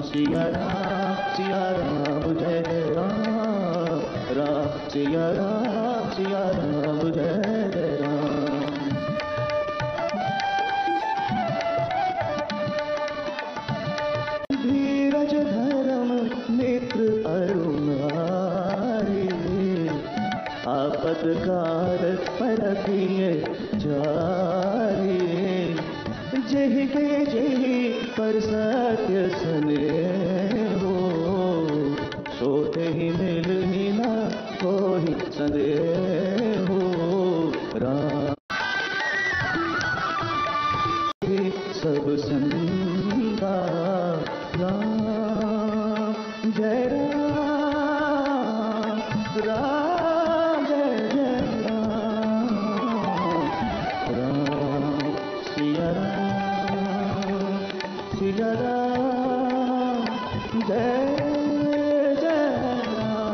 सिया राम जय जय राम, राम सिया राम जय जय राम। धीरज धर्म नेत्र अरुणारी, आपतकाल परखिए जारी, जही के जही पर सत्य स्नेहो, सोते ही मिल ही ना कोई संदेहो। राम सब संगा, राम जय राम, राम जय जय राम, राम सिया राम जय जय राम,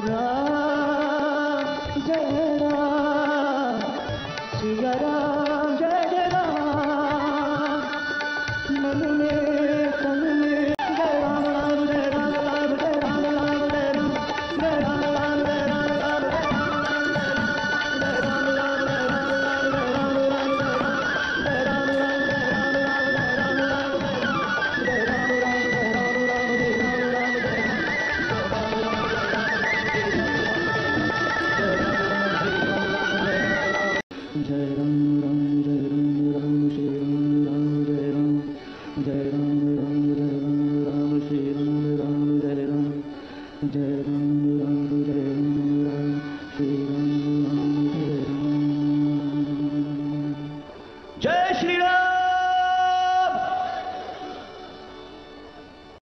राम जय राम सिया राम।